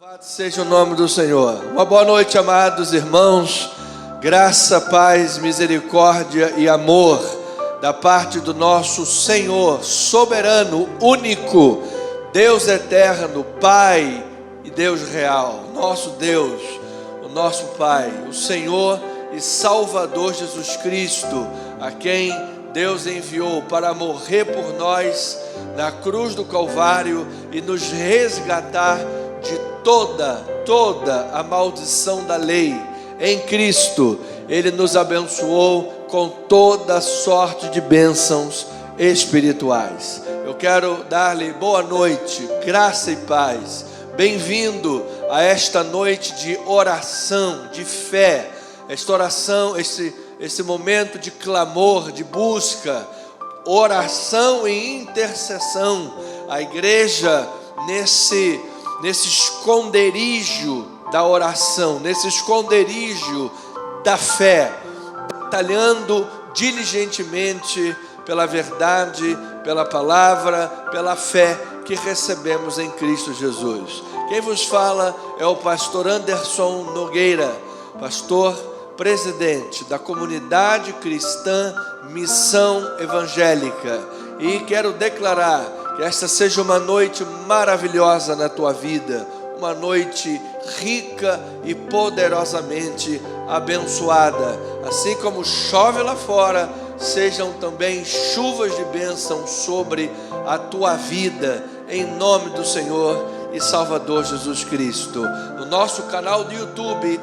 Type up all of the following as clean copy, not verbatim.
Louvado seja o nome do Senhor. Uma boa noite, amados irmãos. Graça, paz, misericórdia e amor da parte do nosso Senhor, soberano, único, Deus eterno, Pai e Deus real. Nosso Deus, o nosso Pai, o Senhor e Salvador Jesus Cristo, a quem Deus enviou para morrer por nós na cruz do Calvário e nos resgatar de toda a maldição da lei. Em Cristo, Ele nos abençoou com toda sorte de bênçãos espirituais. Eu quero dar-lhe boa noite, graça e paz. Bem-vindo a esta noite de oração, de fé. Esta oração, esse momento de clamor, de busca, oração e intercessão. A igreja nesse esconderijo da oração, nesse esconderijo da fé, batalhando diligentemente pela verdade, pela palavra, pela fé que recebemos em Cristo Jesus. Quem vos fala é o pastor Anderson Nogueira, pastor presidente da comunidade cristã Missão Evangélica, e quero declarar que esta seja uma noite maravilhosa na tua vida, uma noite rica e poderosamente abençoada. Assim como chove lá fora, sejam também chuvas de bênção sobre a tua vida, em nome do Senhor e Salvador Jesus Cristo. No nosso canal do YouTube,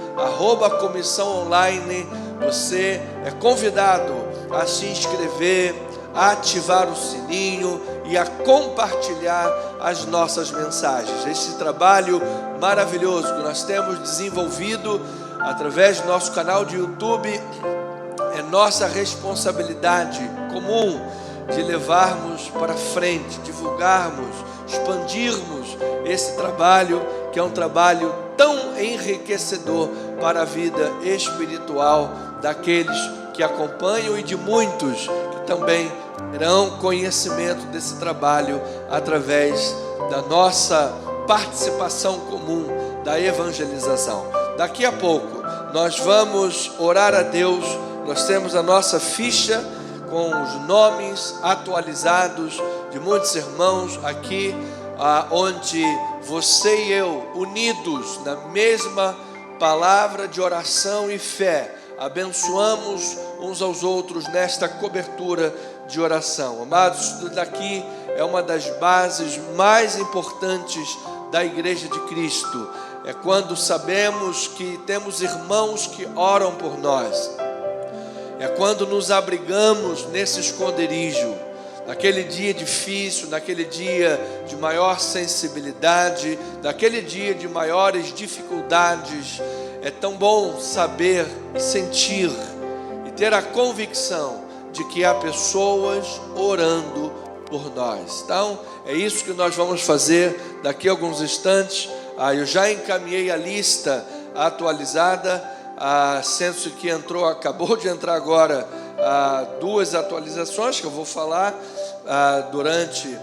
@Comissão Online, você é convidado a se inscrever, a ativar o sininho e a compartilhar as nossas mensagens. Este trabalho maravilhoso que nós temos desenvolvido através do nosso canal de YouTube é nossa responsabilidade comum de levarmos para frente, divulgarmos, expandirmos esse trabalho, que é um trabalho tão enriquecedor para a vida espiritual daqueles que acompanham e de muitos que também terão conhecimento desse trabalho através da nossa participação comum da evangelização. Daqui a pouco nós vamos orar a Deus. Nós temos a nossa ficha com os nomes atualizados de muitos irmãos aqui, onde você e eu, unidos na mesma palavra de oração e fé, abençoamos uns aos outros nesta cobertura de oração. Amados, isso daqui é uma das bases mais importantes da Igreja de Cristo. É quando sabemos que temos irmãos que oram por nós. É quando nos abrigamos nesse esconderijo, naquele dia difícil, naquele dia de maior sensibilidade, naquele dia de maiores dificuldades. É tão bom saber e sentir e ter a convicção de que há pessoas orando por nós. Então, é isso que nós vamos fazer daqui a alguns instantes. Eu já encaminhei a lista atualizada. Senso que acabou de entrar agora duas atualizações que eu vou falar durante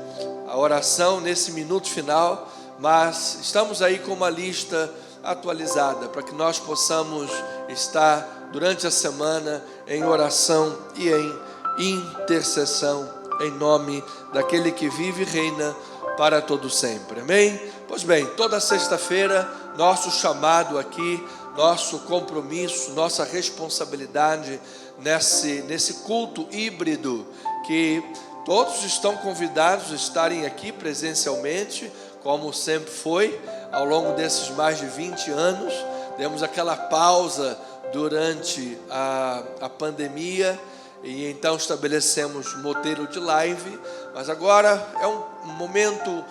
a oração, nesse minuto final. Mas estamos aí com uma lista atualizada para que nós possamos estar durante a semana em oração e em intercessão, em nome daquele que vive e reina para todo sempre. Amém? Pois bem, toda sexta-feira, nosso chamado aqui, nosso compromisso, nossa responsabilidade nesse culto híbrido, que todos estão convidados a estarem aqui presencialmente, como sempre foi, ao longo desses mais de 20 anos. Demos aquela pausa durante a pandemia, e então estabelecemos modelo de live, mas agora é um momento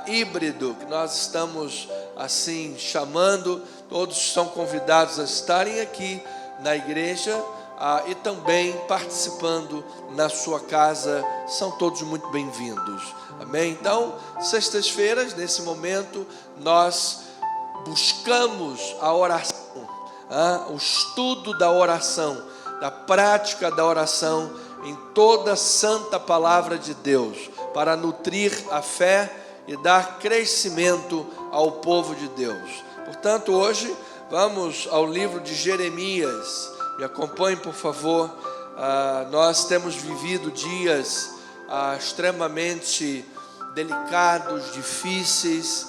híbrido que nós estamos assim chamando. Todos são convidados a estarem aqui na igreja e também participando na sua casa. São todos muito bem-vindos. Amém? Então, sextas-feiras, nesse momento, nós buscamos a oração, o estudo da oração, da prática da oração em toda a santa palavra de Deus, para nutrir a fé e dar crescimento ao povo de Deus. Portanto, hoje vamos ao livro de Jeremias. Me acompanhe, por favor. Nós temos vivido dias extremamente delicados, difíceis,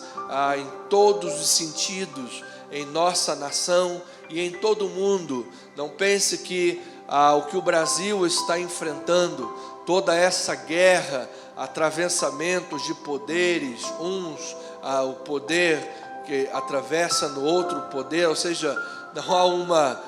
em todos os sentidos, em nossa nação e em todo o mundo. Não pense que o que o Brasil está enfrentando, toda essa guerra, atravessamentos de poderes, o poder que atravessa no outro poder, ou seja, não há uma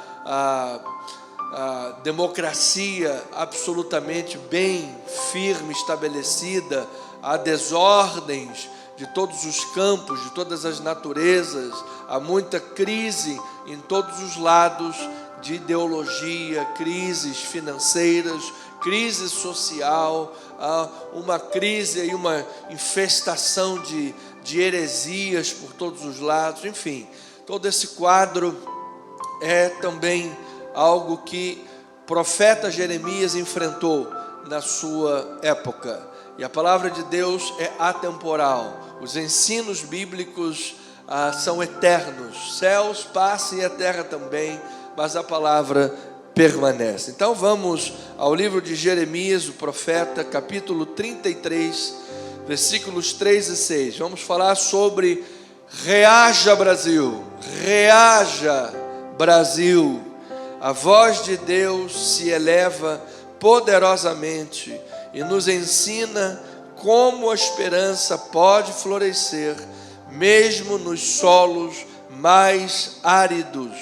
democracia absolutamente bem firme, estabelecida, há desordens de todos os campos, de todas as naturezas, há muita crise em todos os lados, de ideologia, crises financeiras, crise social, há uma crise e uma infestação de heresias por todos os lados, enfim, todo esse quadro é também algo que o profeta Jeremias enfrentou na sua época. E a palavra de Deus é atemporal. Os ensinos bíblicos são eternos. Céus passam e a terra também, mas a palavra permanece. Então vamos ao livro de Jeremias, o profeta, capítulo 33, versículos 3 e 6. Vamos falar sobre reaja Brasil, reaja Brasil. A voz de Deus se eleva poderosamente e nos ensina como a esperança pode florescer, mesmo nos solos mais áridos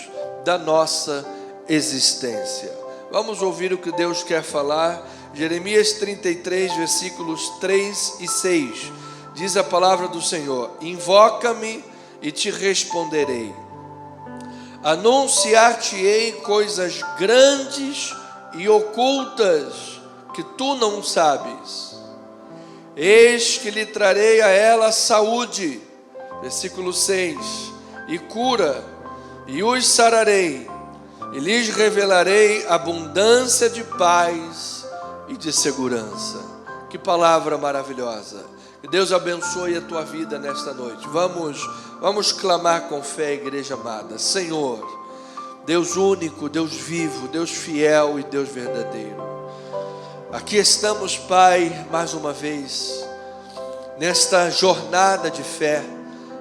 da nossa existência. Vamos ouvir o que Deus quer falar. Jeremias 33, versículos 3 e 6. Diz a palavra do Senhor: invoca-me e te responderei. Anunciar-te-ei coisas grandes e ocultas que tu não sabes. Eis que lhe trarei a ela saúde, versículo 6, e cura, e os sararei, e lhes revelarei abundância de paz e de segurança. Que palavra maravilhosa. Que Deus abençoe a tua vida nesta noite. Vamos clamar com fé, igreja amada. Senhor, Deus único, Deus vivo, Deus fiel e Deus verdadeiro. Aqui estamos, Pai, mais uma vez, nesta jornada de fé,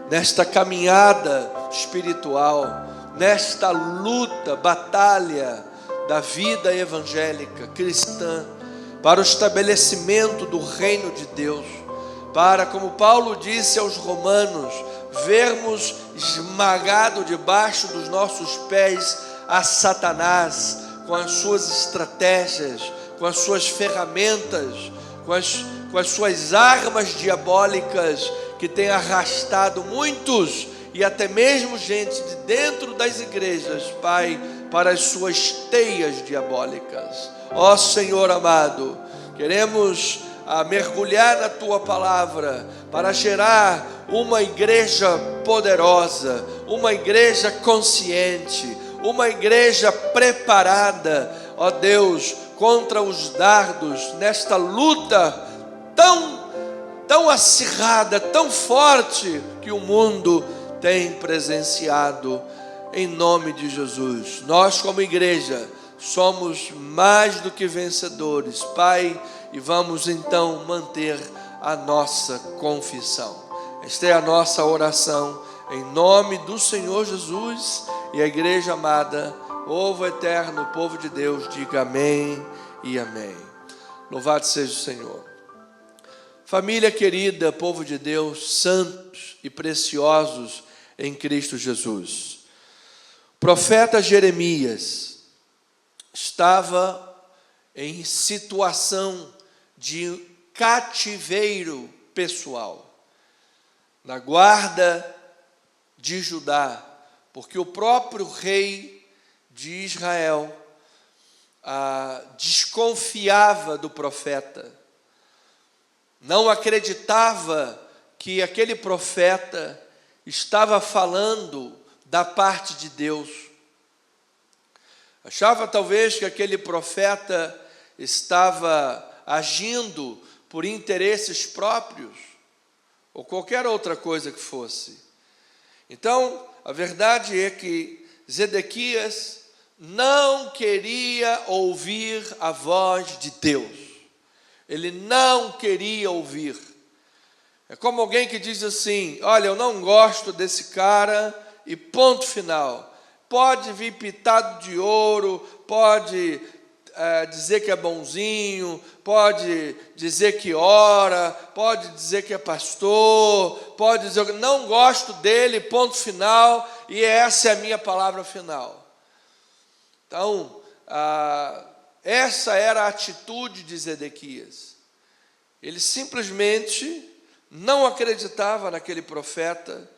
nesta caminhada espiritual, nesta luta, batalha da vida evangélica cristã, para o estabelecimento do reino de Deus, para, como Paulo disse aos Romanos, vermos esmagado debaixo dos nossos pés a Satanás, com as suas estratégias, com as suas ferramentas, com as suas armas diabólicas, que tem arrastado muitos, e até mesmo gente de dentro das igrejas, Pai, para as suas teias diabólicas. Ó Senhor amado, queremos mergulhar na Tua palavra, para gerar uma igreja poderosa, uma igreja consciente, uma igreja preparada, ó Deus, contra os dardos, nesta luta tão acirrada, tão forte, que o mundo tem presenciado. Em nome de Jesus, nós como igreja somos mais do que vencedores, Pai, e vamos então manter a nossa confissão. Esta é a nossa oração, em nome do Senhor Jesus. E a igreja amada, povo eterno, povo de Deus, diga amém e amém. Louvado seja o Senhor. Família querida, povo de Deus, santos e preciosos em Cristo Jesus. O profeta Jeremias estava em situação de cativeiro pessoal, na guarda de Judá, porque o próprio rei de Israel desconfiava do profeta, não acreditava que aquele profeta estava falando da parte de Deus. Achava talvez que aquele profeta estava agindo por interesses próprios, ou qualquer outra coisa que fosse. Então, a verdade é que Zedequias não queria ouvir a voz de Deus. Ele não queria ouvir. É como alguém que diz assim: olha, eu não gosto desse cara, e ponto final. Pode vir pitado de ouro, pode dizer que é bonzinho, pode dizer que ora, pode dizer que é pastor, pode dizer que não gosto dele, ponto final, e essa é a minha palavra final. Então, essa era a atitude de Zedequias. Ele simplesmente não acreditava naquele profeta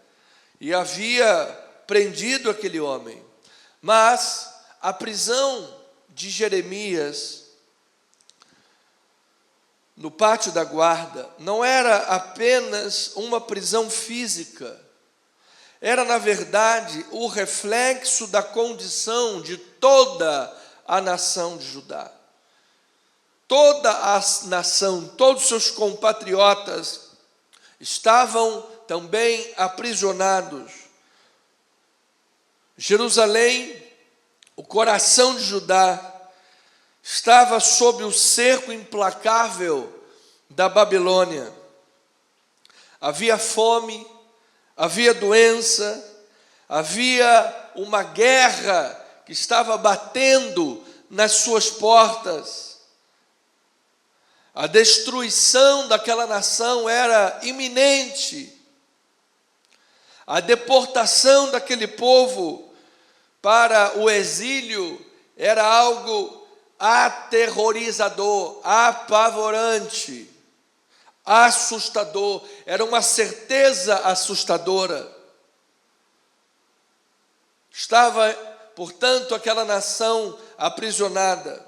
e havia prendido aquele homem. Mas a prisão de Jeremias no pátio da guarda não era apenas uma prisão física, era na verdade o reflexo da condição de toda a nação de Judá. Toda a nação, todos os seus compatriotas estavam também aprisionados. Jerusalém, o coração de Judá, estava sob o cerco implacável da Babilônia. Havia fome, havia doença, havia uma guerra que estava batendo nas suas portas. A destruição daquela nação era iminente. A deportação daquele povo para o exílio era algo aterrorizador, apavorante, assustador. Era uma certeza assustadora. Estava, portanto, aquela nação aprisionada.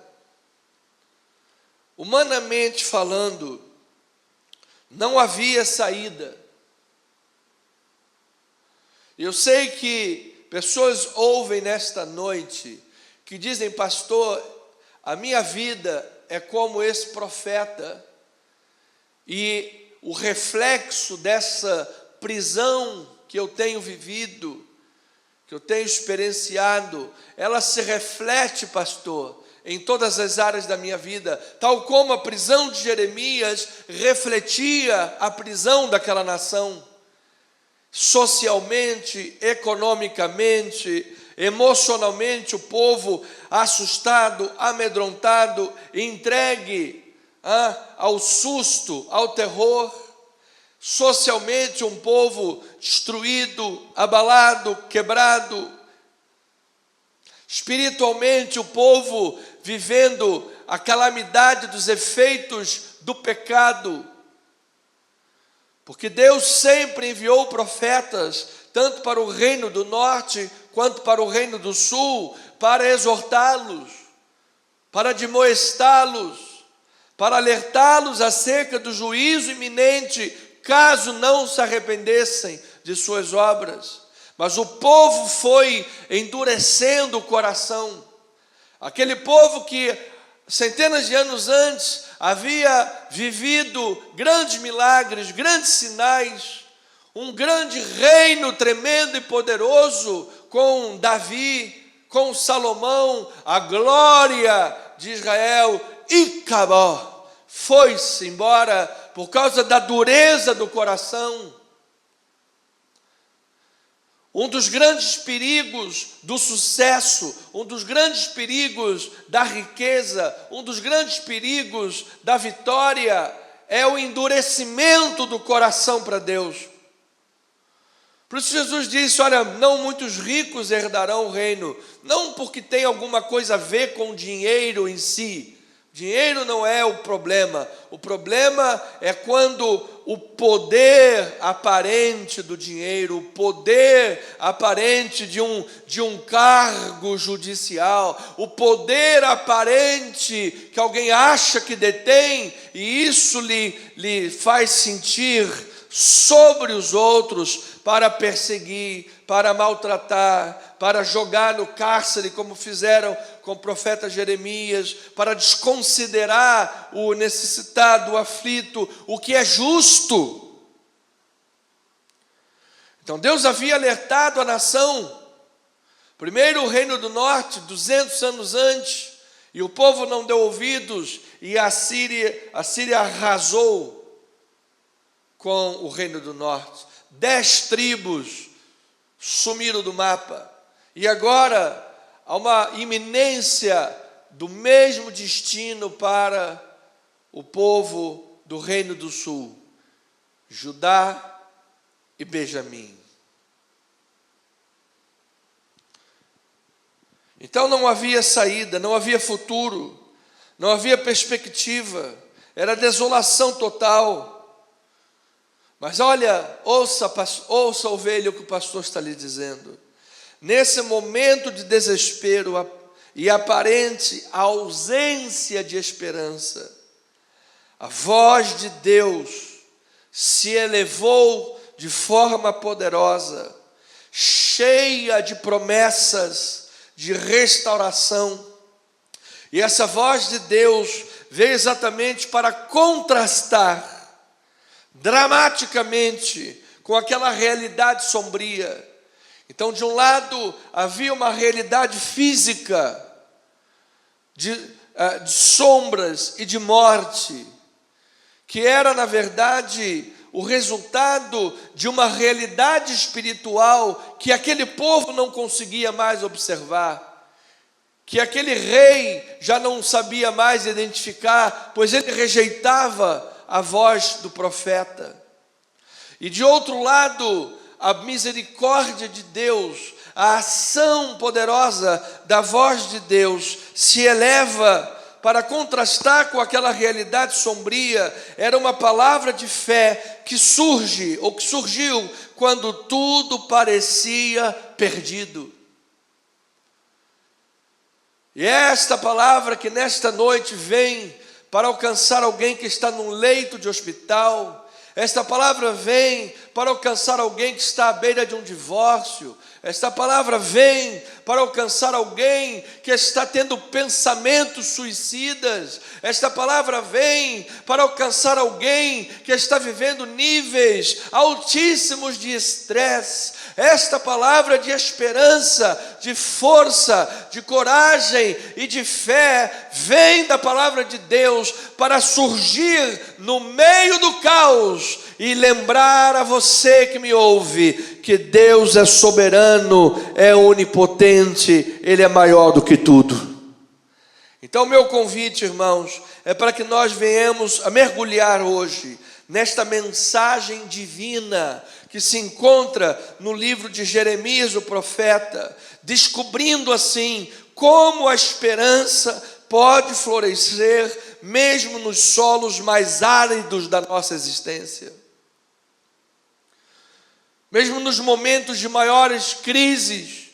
Humanamente falando, não havia saída. Eu sei que pessoas ouvem nesta noite que dizem: pastor, a minha vida é como esse profeta, e o reflexo dessa prisão que eu tenho vivido, que eu tenho experienciado, ela se reflete, pastor, em todas as áreas da minha vida, tal como a prisão de Jeremias refletia a prisão daquela nação, socialmente, economicamente, emocionalmente, o povo assustado, amedrontado, entregue ao susto, ao terror. Socialmente, um povo destruído, abalado, quebrado. Espiritualmente, o povo vivendo a calamidade dos efeitos do pecado. Porque Deus sempre enviou profetas, tanto para o reino do norte, quanto para o reino do sul, para exortá-los, para admoestá-los, para alertá-los acerca do juízo iminente, caso não se arrependessem de suas obras. Mas o povo foi endurecendo o coração. Aquele povo que centenas de anos antes havia vivido grandes milagres, grandes sinais, um grande reino tremendo e poderoso com Davi, com Salomão, a glória de Israel, e acabou, foi-se embora por causa da dureza do coração. Um dos grandes perigos do sucesso, um dos grandes perigos da riqueza, um dos grandes perigos da vitória é o endurecimento do coração para Deus. Por isso Jesus disse: olha, não muitos ricos herdarão o reino, não porque tem alguma coisa a ver com o dinheiro em si. Dinheiro não é o problema é quando o poder aparente do dinheiro, o poder aparente de um cargo judicial, o poder aparente que alguém acha que detém, e isso lhe faz sentir sobre os outros para perseguir, para maltratar, para jogar no cárcere, como fizeram com o profeta Jeremias, para desconsiderar o necessitado, o aflito, o que é justo. Então Deus havia alertado a nação. Primeiro o reino do norte, 200 anos antes, e o povo não deu ouvidos, e a Síria arrasou com o reino do norte. 10 tribos sumiram do mapa. E agora há uma iminência do mesmo destino para o povo do reino do sul, Judá e Benjamim. Então não havia saída, não havia futuro, não havia perspectiva, era desolação total. Mas olha, ouça ovelha o que o pastor está lhe dizendo. Nesse momento de desespero e aparente ausência de esperança, a voz de Deus se elevou de forma poderosa, cheia de promessas de restauração. E essa voz de Deus veio exatamente para contrastar dramaticamente com aquela realidade sombria. Então, de um lado, havia uma realidade física de sombras e de morte, que era, na verdade, o resultado de uma realidade espiritual que aquele povo não conseguia mais observar, que aquele rei já não sabia mais identificar, pois ele rejeitava a voz do profeta. E de outro lado, a misericórdia de Deus, a ação poderosa da voz de Deus se eleva para contrastar com aquela realidade sombria. Era uma palavra de fé que surge, ou que surgiu, quando tudo parecia perdido. E é esta palavra que nesta noite vem para alcançar alguém que está num leito de hospital. Esta palavra vem para alcançar alguém que está à beira de um divórcio. Esta palavra vem para alcançar alguém que está tendo pensamentos suicidas. Esta palavra vem para alcançar alguém que está vivendo níveis altíssimos de estresse. Esta palavra de esperança, de força, de coragem e de fé vem da palavra de Deus para surgir no meio do caos e lembrar a você que me ouve que Deus é soberano, é onipotente, Ele é maior do que tudo. Então meu convite, irmãos, é para que nós venhamos a mergulhar hoje nesta mensagem divina que se encontra no livro de Jeremias, o profeta, descobrindo assim como a esperança pode florescer mesmo nos solos mais áridos da nossa existência. Mesmo nos momentos de maiores crises,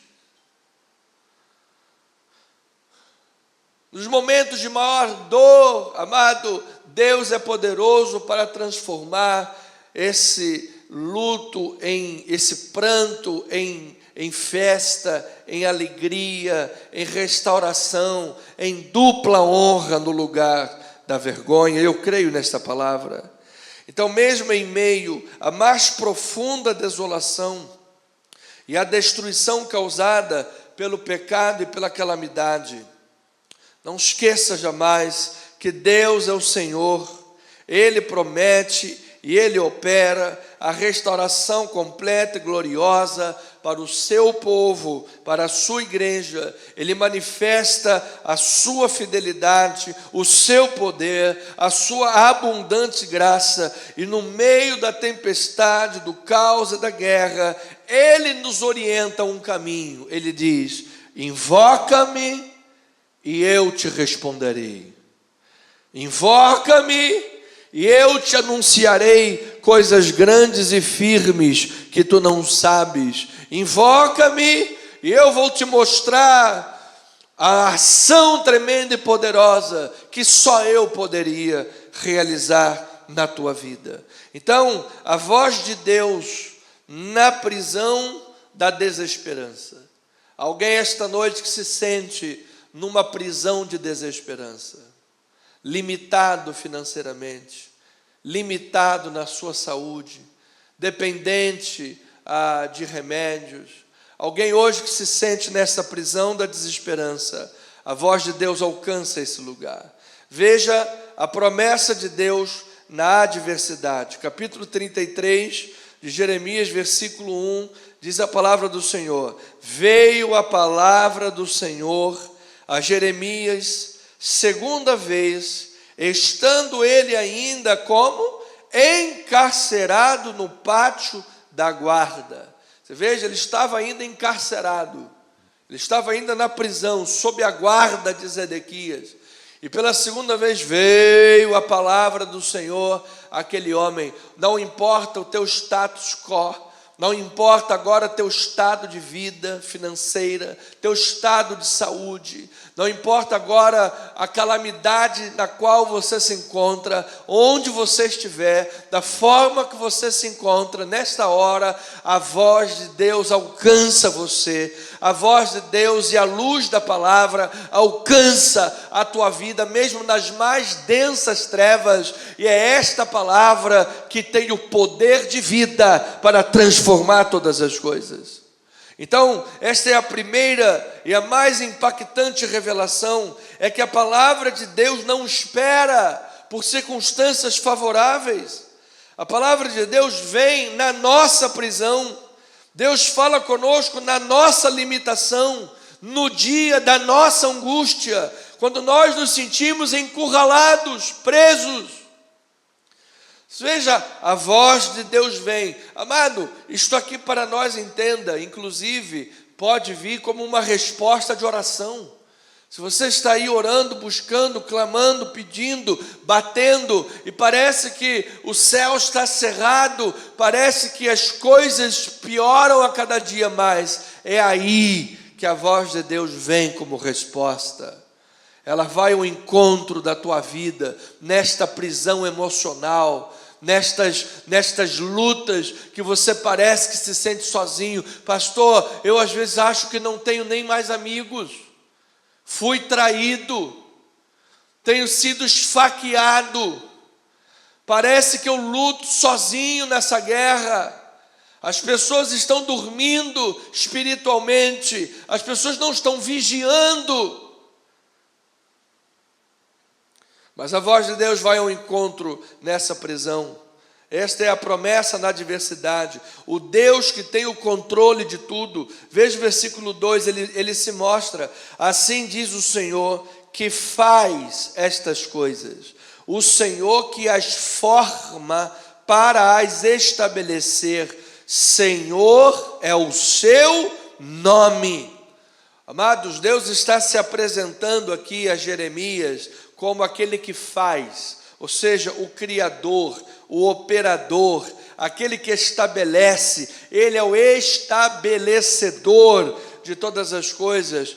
nos momentos de maior dor, amado, Deus é poderoso para transformar esse luto, esse pranto em festa, em alegria, em restauração, em dupla honra no lugar da vergonha. Eu creio nesta palavra. Então, mesmo em meio à mais profunda desolação e à destruição causada pelo pecado e pela calamidade, não esqueça jamais que Deus é o Senhor, Ele promete e Ele opera a restauração completa e gloriosa para o seu povo, para a sua igreja. Ele manifesta a sua fidelidade, o seu poder, a sua abundante graça, e no meio da tempestade, do caos e da guerra, Ele nos orienta um caminho. Ele diz: invoca-me e eu te responderei. Invoca-me e eu te anunciarei coisas grandes e firmes que tu não sabes. Invoca-me e eu vou te mostrar a ação tremenda e poderosa que só eu poderia realizar na tua vida. Então, a voz de Deus na prisão da desesperança. Alguém esta noite que se sente numa prisão de desesperança, limitado financeiramente, limitado na sua saúde, dependente de remédios. Alguém hoje que se sente nessa prisão da desesperança, a voz de Deus alcança esse lugar. Veja a promessa de Deus na adversidade. Capítulo 33 de Jeremias, versículo 1, diz a palavra do Senhor: veio a palavra do Senhor a Jeremias segunda vez, estando ele ainda como encarcerado no pátio da guarda. Você veja, ele estava ainda encarcerado, ele estava ainda na prisão, sob a guarda de Zedequias. E pela segunda vez veio a palavra do Senhor àquele homem. Não importa o teu status quo, não importa agora teu estado de vida financeira, teu estado de saúde, não importa agora a calamidade na qual você se encontra, onde você estiver, da forma que você se encontra, nesta hora, a voz de Deus alcança você, a voz de Deus e a luz da palavra alcança a tua vida, mesmo nas mais densas trevas, e é esta palavra que tem o poder de vida para transformar todas as coisas. Então, esta é a primeira e a mais impactante revelação, é que a palavra de Deus não espera por circunstâncias favoráveis. A palavra de Deus vem na nossa prisão, Deus fala conosco na nossa limitação, no dia da nossa angústia, quando nós nos sentimos encurralados, presos. Veja, a voz de Deus vem. Amado, isto aqui para nós, entenda, inclusive, pode vir como uma resposta de oração. Se você está aí orando, buscando, clamando, pedindo, batendo, e parece que o céu está cerrado, parece que as coisas pioram a cada dia mais, é aí que a voz de Deus vem como resposta. Ela vai ao encontro da tua vida, nesta prisão emocional, nestas lutas que você parece que se sente sozinho. Pastor, eu às vezes acho que não tenho nem mais amigos, fui traído, tenho sido esfaqueado, parece que eu luto sozinho nessa guerra. As pessoas estão dormindo espiritualmente, as pessoas não estão vigiando. Mas a voz de Deus vai ao encontro nessa prisão. Esta é a promessa na adversidade. O Deus que tem o controle de tudo. Veja o versículo 2, ele se mostra. Assim diz o Senhor que faz estas coisas. O Senhor que as forma para as estabelecer. Senhor é o seu nome. Amados, Deus está se apresentando aqui a Jeremias como aquele que faz, ou seja, o Criador, o operador, aquele que estabelece. Ele é o estabelecedor de todas as coisas.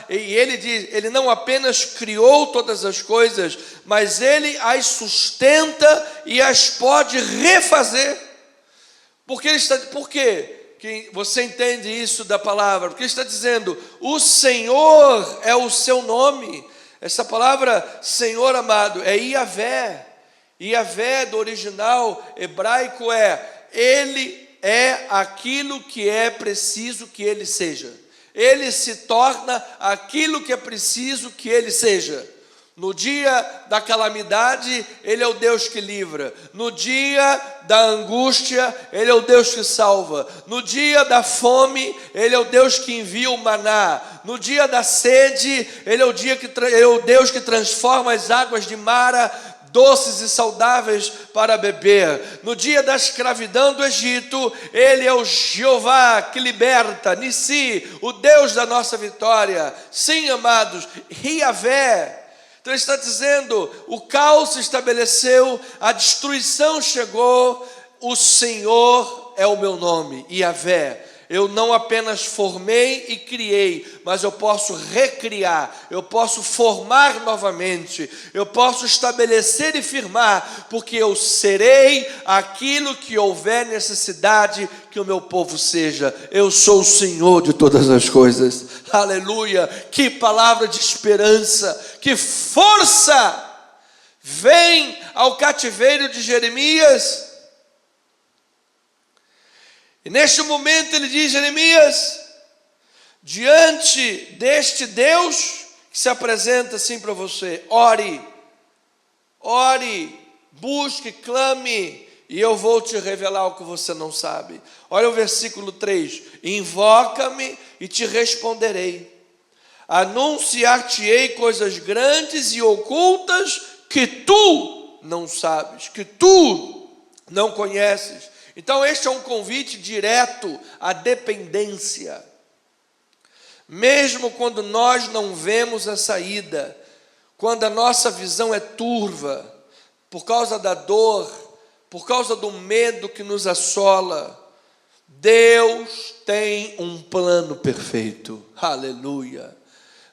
E ele diz, ele não apenas criou todas as coisas, mas ele as sustenta e as pode refazer. Por quê? Que você entende isso da palavra? Porque ele está dizendo, o Senhor é o seu nome. Essa palavra Senhor, amado, é Iavé. Iavé do original hebraico Ele é aquilo que é preciso que Ele seja. Ele se torna aquilo que é preciso que Ele seja. No dia da calamidade, Ele é o Deus que livra. No dia da angústia, Ele é o Deus que salva. No dia da fome, Ele é o Deus que envia o maná. No dia da sede, Ele é o Deus que transforma as águas de Mara doces e saudáveis para beber. No dia da escravidão do Egito, Ele é o Jeová que liberta, Nissi, o Deus da nossa vitória. Sim, amados, Iavé. Então ele está dizendo, o caos se estabeleceu, a destruição chegou, o Senhor é o meu nome, Iavé. Eu não apenas formei e criei, mas eu posso recriar, eu posso formar novamente, eu posso estabelecer e firmar, porque eu serei aquilo que houver necessidade que o meu povo seja. Eu sou o Senhor de todas as coisas. Aleluia! Que palavra de esperança, que força! Vem ao cativeiro de Jeremias E neste momento ele diz: Jeremias, diante deste Deus que se apresenta assim para você, ore, busque, clame, e eu vou te revelar o que você não sabe. Olha o versículo 3: invoca-me e te responderei, anunciar-te-ei coisas grandes e ocultas que tu não sabes, que tu não conheces. Então este é um convite direto à dependência. Mesmo quando nós não vemos a saída, quando a nossa visão é turva, por causa da dor, por causa do medo que nos assola, Deus tem um plano perfeito. Aleluia!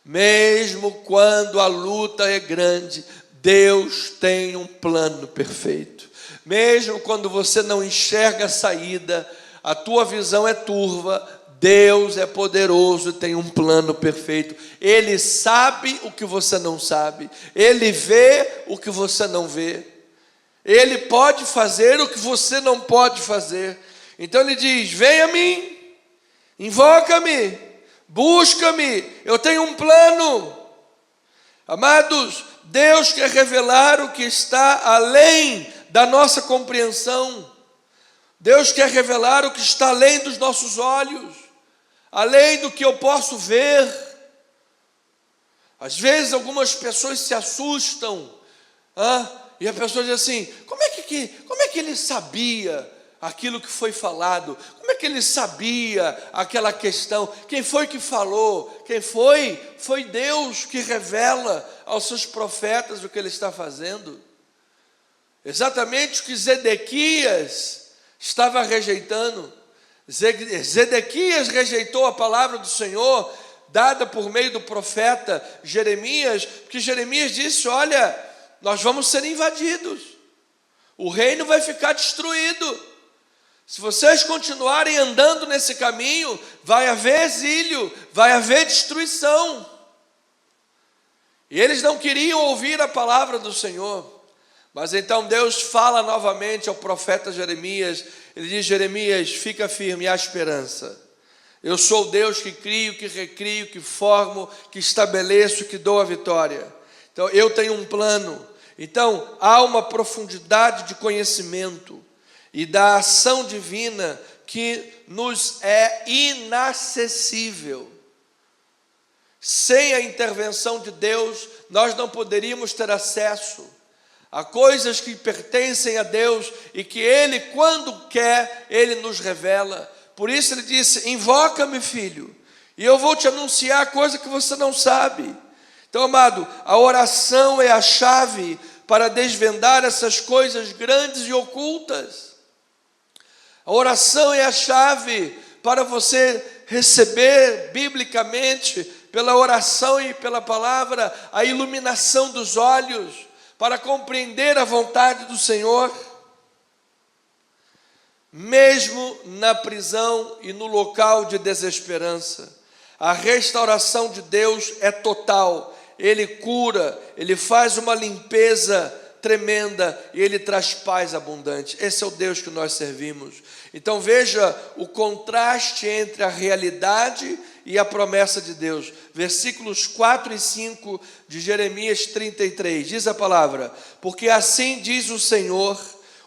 Mesmo quando a luta é grande, Deus tem um plano perfeito. Mesmo quando você não enxerga a saída, a tua visão é turva, Deus é poderoso e tem um plano perfeito. Ele sabe o que você não sabe, Ele vê o que você não vê, Ele pode fazer o que você não pode fazer. Então Ele diz: venha a mim, invoca-me, busca-me, eu tenho um plano. Amados, Deus quer revelar o que está além da nossa compreensão. Deus quer revelar o que está além dos nossos olhos, além do que eu posso ver. Às vezes algumas pessoas se assustam, e a pessoa diz assim: como é que ele sabia aquilo que foi falado? Como é que ele sabia aquela questão? Quem foi que falou? Quem foi? Foi Deus que revela aos seus profetas o que Ele está fazendo. Exatamente o que Zedequias estava rejeitando. Zedequias rejeitou a palavra do Senhor, dada por meio do profeta Jeremias, porque Jeremias disse: olha, nós vamos ser invadidos, o reino vai ficar destruído. Se vocês continuarem andando nesse caminho, vai haver exílio, vai haver destruição. E eles não queriam ouvir a palavra do Senhor. Mas então Deus fala novamente ao profeta Jeremias. Ele diz: Jeremias, fica firme, há esperança. Eu sou o Deus que crio, que recrio, que formo, que estabeleço, que dou a vitória. Então eu tenho um plano. Então há uma profundidade de conhecimento e da ação divina que nos é inacessível. Sem a intervenção de Deus, nós não poderíamos ter acesso a coisas que pertencem a Deus e que Ele, quando quer, Ele nos revela. Por isso Ele disse: invoca-me, filho, e eu vou te anunciar coisa que você não sabe. Então, amado, a oração é a chave para desvendar essas coisas grandes e ocultas. A oração é a chave para você receber biblicamente, pela oração e pela palavra, a iluminação dos olhos, para compreender a vontade do Senhor. Mesmo na prisão e no local de desesperança, a restauração de Deus é total. Ele cura, Ele faz uma limpeza tremenda e Ele traz paz abundante. Esse é o Deus que nós servimos. Então veja o contraste entre a realidade e a promessa de Deus. Versículos 4 e 5 de Jeremias 33, diz a palavra: porque assim diz o Senhor,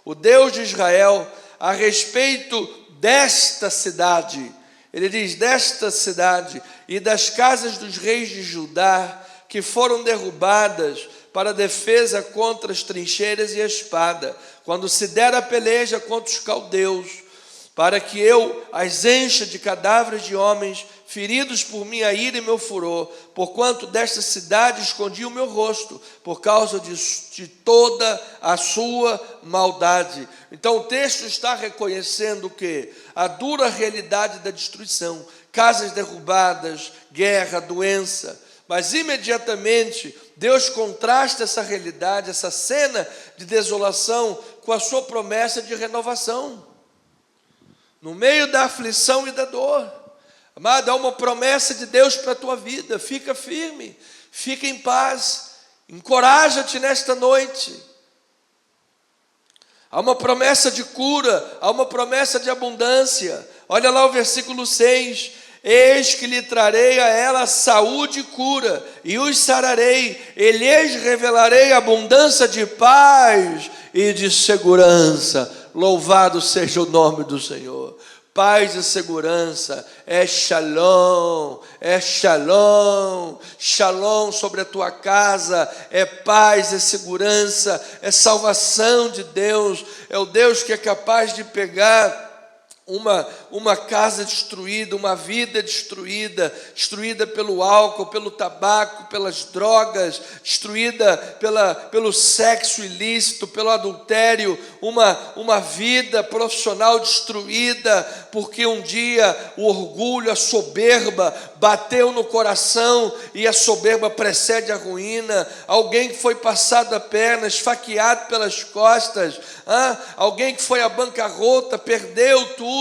o Deus de Israel, a respeito desta cidade. Ele diz: desta cidade e das casas dos reis de Judá, que foram derrubadas para defesa contra as trincheiras e a espada, quando se der a peleja contra os caldeus, para que eu as encha de cadáveres de homens feridos por minha ira e meu furor, porquanto desta cidade escondi o meu rosto, por causa de toda a sua maldade. Então o texto está reconhecendo o quê? A dura realidade da destruição, casas derrubadas, guerra, doença. Mas imediatamente Deus contrasta essa realidade, essa cena de desolação, com a sua promessa de renovação. No meio da aflição e da dor, amado, há uma promessa de Deus para a tua vida. Fica firme, fica em paz, encoraja-te nesta noite. Há uma promessa de cura, há uma promessa de abundância. Olha lá o versículo 6. Eis que lhe trarei a ela saúde e cura, e os sararei, e lhes revelarei abundância de paz e de segurança. Louvado seja o nome do Senhor. Paz e segurança, é shalom, shalom sobre a tua casa, é paz, é segurança, é salvação de Deus, é o Deus que é capaz de pegar uma casa destruída, uma vida destruída pelo álcool, pelo tabaco, pelas drogas, destruída pelo sexo ilícito, pelo adultério, uma vida profissional destruída, porque um dia o orgulho, a soberba bateu no coração, e a soberba precede a ruína. Alguém que foi passado a perna, esfaqueado pelas costas, alguém que foi à bancarrota, perdeu tudo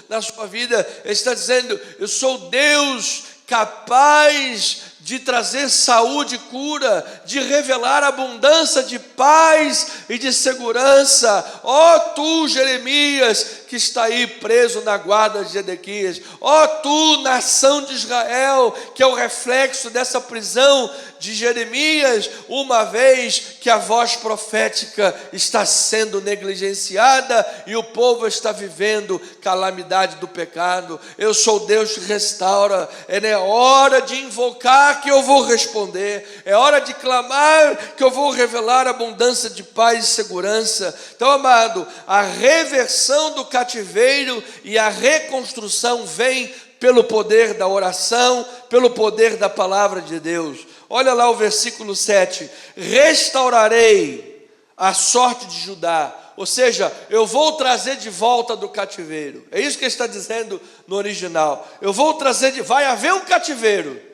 na sua vida. Ele está dizendo: eu sou Deus capaz de trazer saúde e cura, de revelar abundância de paz e de segurança. Ó tu, Jeremias, que está aí preso na guarda de Zedequias. Ó tu, nação de Israel, que é o reflexo dessa prisão de Jeremias, uma vez que a voz profética está sendo negligenciada e o povo está vivendo calamidade do pecado. Eu sou Deus que restaura. É hora de invocar que eu vou responder, é hora de clamar que eu vou revelar abundância de paz e segurança. Então, amado, a reversão do cativeiro e a reconstrução vem pelo poder da oração, pelo poder da palavra de Deus. Olha lá o versículo 7, restaurarei a sorte de Judá, ou seja, eu vou trazer de volta do cativeiro. É isso que ele está dizendo no original. Eu vou trazer vai haver um cativeiro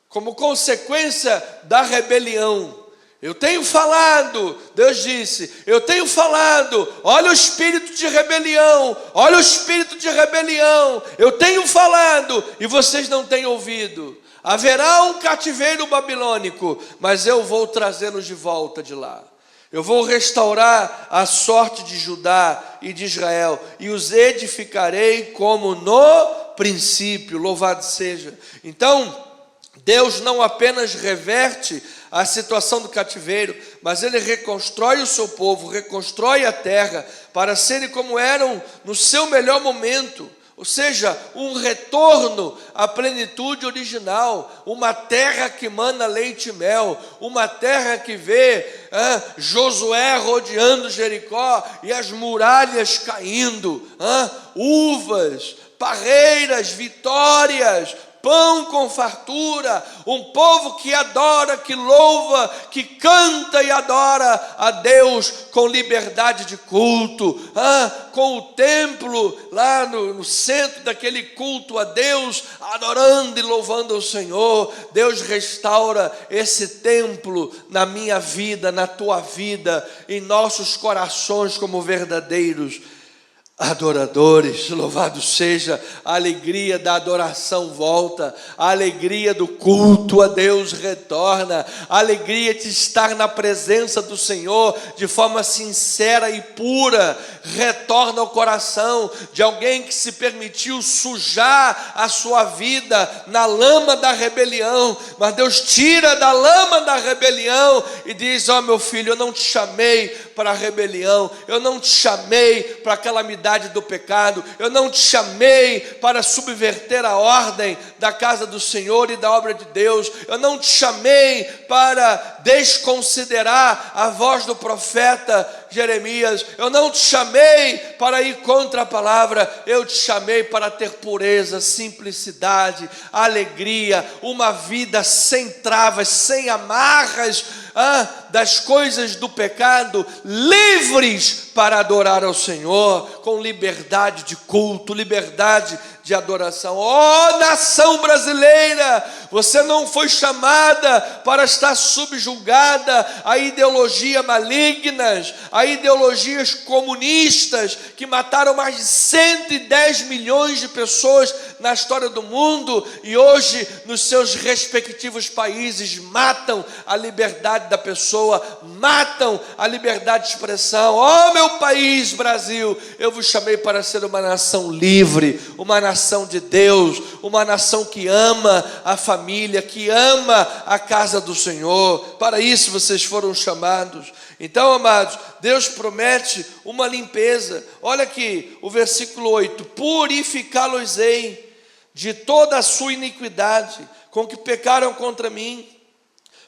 como consequência da rebelião. Eu tenho falado, Deus disse, eu tenho falado, olha o espírito de rebelião, olha o espírito de rebelião, eu tenho falado e vocês não têm ouvido. Haverá um cativeiro babilônico, mas eu vou trazê-los de volta de lá. Eu vou restaurar a sorte de Judá e de Israel, e os edificarei como no princípio. Louvado seja. Então, Deus não apenas reverte a situação do cativeiro, mas Ele reconstrói o seu povo, reconstrói a terra, para serem como eram no seu melhor momento. Ou seja, um retorno à plenitude original, uma terra que mana leite e mel, uma terra que vê Josué rodeando Jericó e as muralhas caindo, uvas, parreiras, vitórias, pão com fartura, um povo que adora, que louva, que canta e adora a Deus com liberdade de culto, com o templo lá no centro daquele culto a Deus, adorando e louvando ao Senhor. Deus restaura esse templo na minha vida, na tua vida, em nossos corações como verdadeiros adoradores. Louvado seja, a alegria da adoração volta, a alegria do culto a Deus retorna, a alegria de estar na presença do Senhor de forma sincera e pura retorna ao coração de alguém que se permitiu sujar a sua vida na lama da rebelião, mas Deus tira da lama da rebelião e diz: ó meu filho, eu não te chamei para a rebelião, eu não te chamei para a calamidade do pecado, eu não te chamei para subverter a ordem da casa do Senhor e da obra de Deus, eu não te chamei para desconsiderar a voz do profeta Jeremias, eu não te chamei para ir contra a palavra, eu te chamei para ter pureza, simplicidade, alegria, uma vida sem travas, sem amarras das coisas do pecado, livres para adorar ao Senhor, com liberdade de culto, liberdade de adoração. Ó nação brasileira, você não foi chamada para estar subjugada a ideologias malignas, a ideologias comunistas que mataram mais de 110 milhões de pessoas na história do mundo e hoje nos seus respectivos países matam a liberdade da pessoa, matam a liberdade de expressão. Ó meu país, Brasil, eu vos chamei para ser uma nação livre, uma nação de Deus, uma nação que ama a família, que ama a casa do Senhor. Para isso vocês foram chamados. Então, amados, Deus promete uma limpeza. Olha aqui o versículo 8: purificá-los-ei de toda a sua iniquidade com que pecaram contra mim.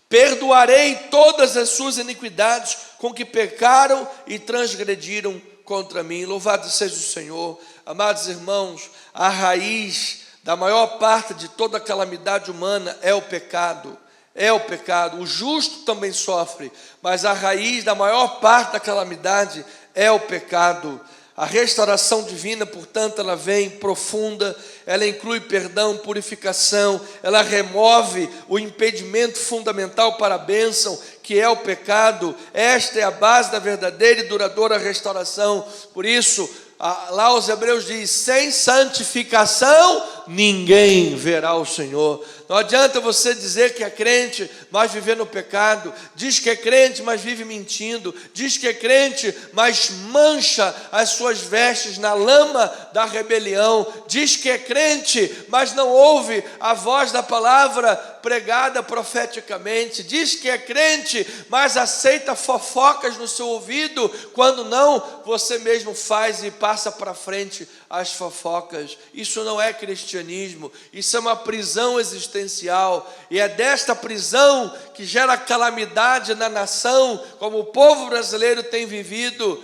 Perdoarei todas as suas iniquidades com que pecaram e transgrediram contra mim. Louvado seja o Senhor. Amados irmãos, a raiz da maior parte de toda a calamidade humana é o pecado. É o pecado. O justo também sofre, mas a raiz da maior parte da calamidade é o pecado. A restauração divina, portanto, ela vem profunda, ela inclui perdão, purificação, ela remove o impedimento fundamental para a bênção, que é o pecado. Esta é a base da verdadeira e duradoura restauração. Por isso, lá aos Hebreus diz: sem santificação ninguém verá o Senhor. Não adianta você dizer que é crente, mas viver no pecado. Diz que é crente, mas vive mentindo. Diz que é crente, mas mancha as suas vestes na lama da rebelião. Diz que é crente, mas não ouve a voz da palavra pregada profeticamente. Diz que é crente, mas aceita fofocas no seu ouvido. Quando não, você mesmo faz e passa para frente as fofocas. Isso não é cristianismo, isso é uma prisão existencial, e é desta prisão que gera calamidade na nação, como o povo brasileiro tem vivido.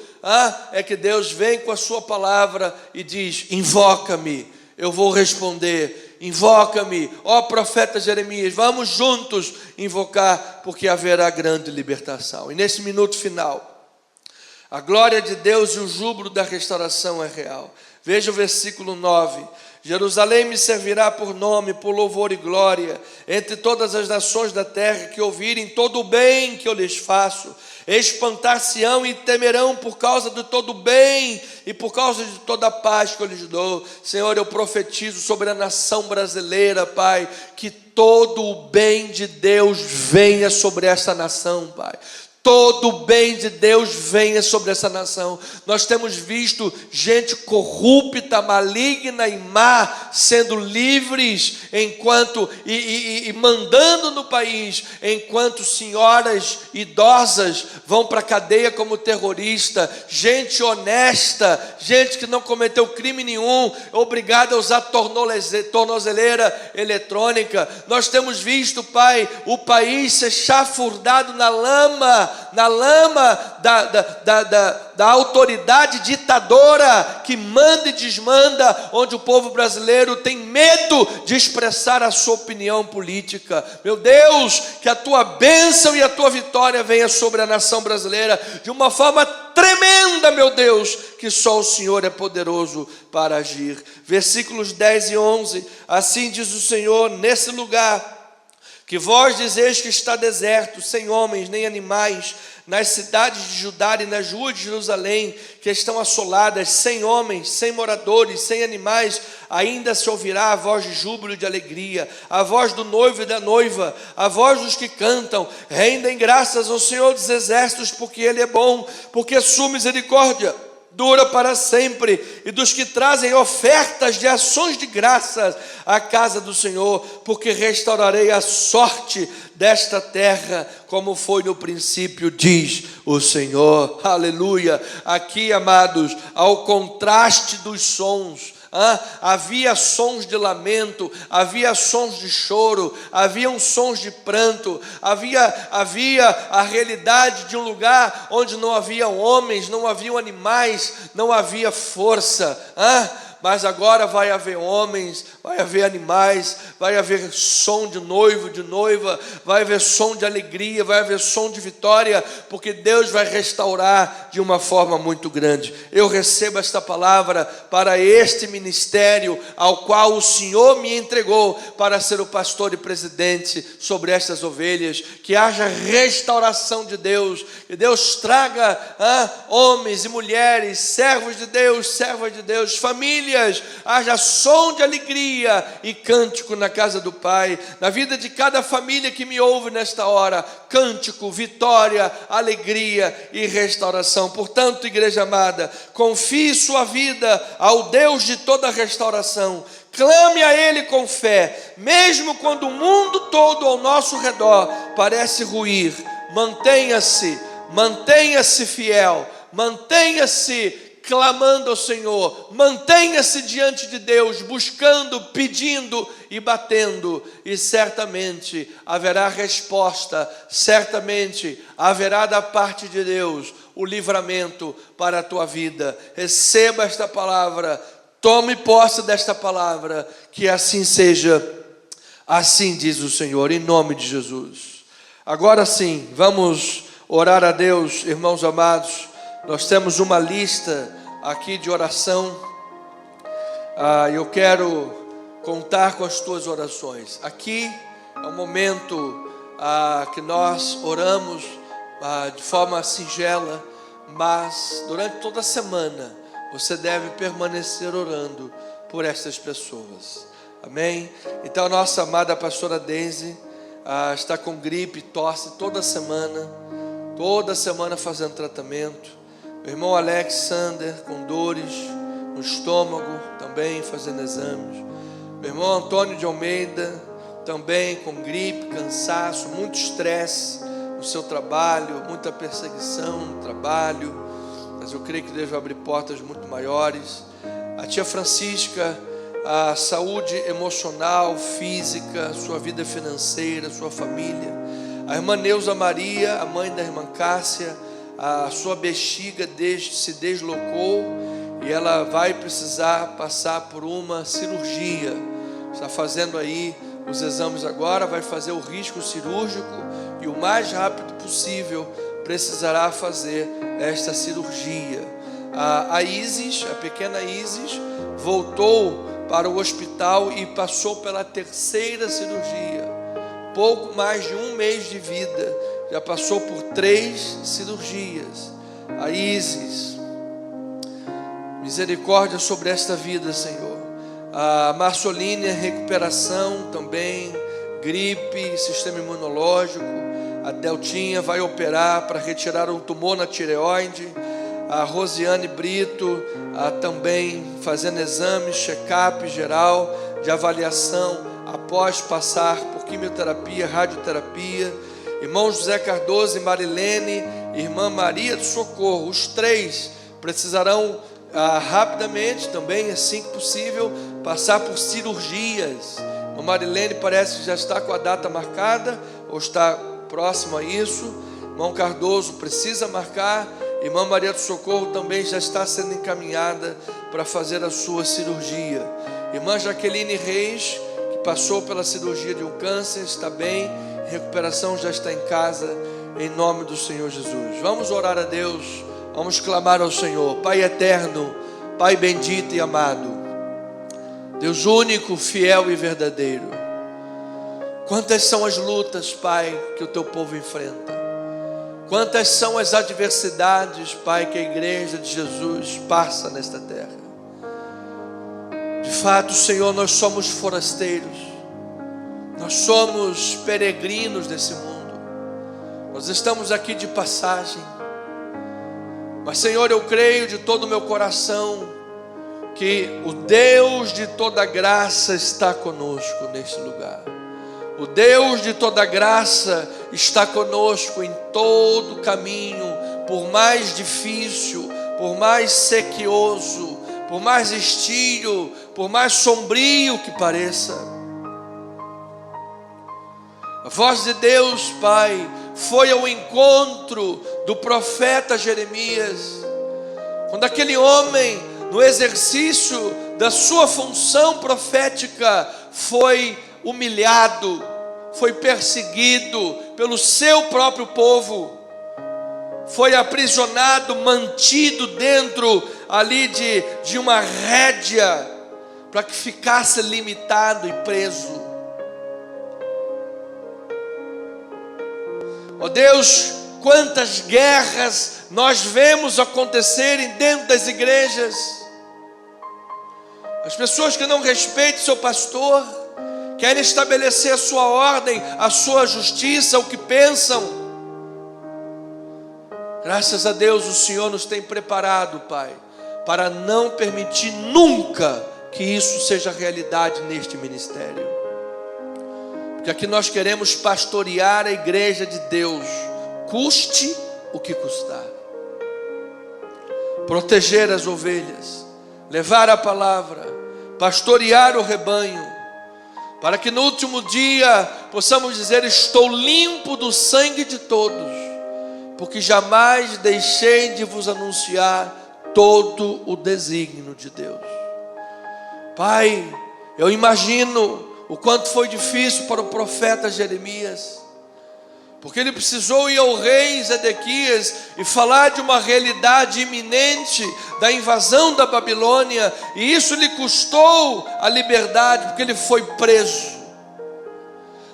É que Deus vem com a sua palavra e diz: invoca-me, eu vou responder. Invoca-me, ó profeta Jeremias, vamos juntos invocar, porque haverá grande libertação. E nesse minuto final, a glória de Deus e o júbilo da restauração é real. Veja o versículo 9: Jerusalém me servirá por nome, por louvor e glória, entre todas as nações da terra que ouvirem todo o bem que eu lhes faço. Espantar-se-ão e temerão por causa de todo o bem e por causa de toda a paz que eu lhes dou. Senhor, eu profetizo sobre a nação brasileira, Pai, que todo o bem de Deus venha sobre essa nação, Pai. Todo o bem de Deus venha sobre essa nação. Nós temos visto gente corrupta, maligna e má sendo livres enquanto e mandando no país, enquanto senhoras idosas vão para a cadeia como terrorista. Gente honesta, gente que não cometeu crime nenhum, obrigada a usar tornozeleira eletrônica. Nós temos visto, Pai, o país ser chafurdado na lama da autoridade ditadora que manda e desmanda, onde o povo brasileiro tem medo de expressar a sua opinião política. Meu Deus, que a tua bênção e a tua vitória venha sobre a nação brasileira de uma forma tremenda, meu Deus, que só o Senhor é poderoso para agir. Versículos 10 e 11, assim diz o Senhor: nesse lugar que vós dizeis que está deserto, sem homens nem animais, nas cidades de Judá e nas ruas de Jerusalém, que estão assoladas, sem homens, sem moradores, sem animais, ainda se ouvirá a voz de júbilo e de alegria, a voz do noivo e da noiva, a voz dos que cantam: rendem graças ao Senhor dos exércitos, porque Ele é bom, porque a sua misericórdia dura para sempre, e dos que trazem ofertas de ações de graças à casa do Senhor, porque restaurarei a sorte desta terra, como foi no princípio, diz o Senhor. Aleluia. Aqui, amados, ao contraste dos sons, havia sons de lamento, havia sons de choro, haviam sons de pranto, havia a realidade de um lugar onde não havia homens, não haviam animais, não havia força. Mas agora vai haver homens, vai haver animais, vai haver som de noivo, de noiva, vai haver som de alegria, vai haver som de vitória, porque Deus vai restaurar de uma forma muito grande. Eu recebo esta palavra para este ministério ao qual o Senhor me entregou para ser o pastor e presidente sobre estas ovelhas. Que haja restauração de Deus, que Deus traga homens e mulheres, servos de Deus, servas de Deus, famílias famílias haja som de alegria e cântico na casa do Pai. Na vida de cada família que me ouve nesta hora, cântico, vitória, alegria e restauração. Portanto, igreja amada, confie sua vida ao Deus de toda restauração. Clame a Ele com fé, mesmo quando o mundo todo ao nosso redor parece ruir. Mantenha-se fiel, mantenha-se clamando ao Senhor, mantenha-se diante de Deus, buscando, pedindo e batendo, e certamente haverá resposta, certamente haverá da parte de Deus o livramento para a tua vida. Receba esta palavra, tome posse desta palavra, que assim seja, assim diz o Senhor, em nome de Jesus. Agora sim, vamos orar a Deus, irmãos amados. Nós temos uma lista aqui de oração. Eu quero contar com as tuas orações. Aqui é um momento que nós oramos de forma singela, mas durante toda a semana você deve permanecer orando por essas pessoas. Amém? Então a nossa amada pastora Daisy está com gripe, tosse toda semana fazendo tratamento. Meu irmão Alexander com dores no estômago, também fazendo exames. Meu irmão Antônio de Almeida também com gripe, cansaço, muito estresse no seu trabalho, muita perseguição no trabalho, mas eu creio que Deus vai abrir portas muito maiores. A tia Francisca, a saúde emocional, física, sua vida financeira, sua família. A irmã Neuza Maria, a mãe da irmã Cássia, a sua bexiga se deslocou e ela vai precisar passar por uma cirurgia. Está fazendo aí os exames agora, vai fazer o risco cirúrgico e o mais rápido possível precisará fazer esta cirurgia. A Isis, a pequena Isis, voltou para o hospital e passou pela terceira cirurgia. Pouco mais de 1 mês de vida, já passou por 3 cirurgias. A Isis, misericórdia sobre esta vida, Senhor. A Marceline, recuperação também, gripe, sistema imunológico. A Deltinha vai operar para retirar um tumor na tireoide. A Rosiane Brito também fazendo exames, check-up geral de avaliação após passar por quimioterapia, radioterapia. Irmão José Cardoso e Marilene, irmã Maria do Socorro, os 3 precisarão rapidamente também, assim que possível, passar por cirurgias. A Marilene parece que já está com a data marcada, ou está próximo a isso. Irmão Cardoso precisa marcar. Irmã Maria do Socorro também já está sendo encaminhada para fazer a sua cirurgia. Irmã Jaqueline Reis, que passou pela cirurgia de um câncer, está bem, recuperação, já está em casa, em nome do Senhor Jesus. Vamos orar a Deus, vamos clamar ao Senhor. Pai eterno, Pai bendito e amado, Deus único, fiel e verdadeiro, quantas são as lutas, Pai, que o teu povo enfrenta. Quantas são as adversidades, Pai, que a igreja de Jesus passa nesta terra. De fato, Senhor, nós somos forasteiros, nós somos peregrinos desse mundo, nós estamos aqui de passagem. Mas, Senhor, eu creio de todo o meu coração que o Deus de toda graça está conosco neste lugar. O Deus de toda graça está conosco em todo caminho, por mais difícil, por mais sequioso, por mais estio, por mais sombrio que pareça. A voz de Deus, Pai, foi ao encontro do profeta Jeremias, quando aquele homem, no exercício da sua função profética, foi humilhado, foi perseguido pelo seu próprio povo, foi aprisionado, mantido dentro ali de uma rédea, para que ficasse limitado e preso. Ó Deus, quantas guerras nós vemos acontecerem dentro das igrejas. As pessoas que não respeitam seu pastor, querem estabelecer a sua ordem, a sua justiça, o que pensam. Graças a Deus o Senhor nos tem preparado, Pai, para não permitir nunca que isso seja realidade neste ministério. Porque aqui nós queremos pastorear a igreja de Deus, custe o que custar. Proteger as ovelhas, levar a palavra, pastorear o rebanho, para que no último dia possamos dizer: estou limpo do sangue de todos, porque jamais deixei de vos anunciar todo o desígnio de Deus. Pai, eu imagino o quanto foi difícil para o profeta Jeremias, porque ele precisou ir ao rei Zedequias e falar de uma realidade iminente da invasão da Babilônia, e isso lhe custou a liberdade, porque ele foi preso.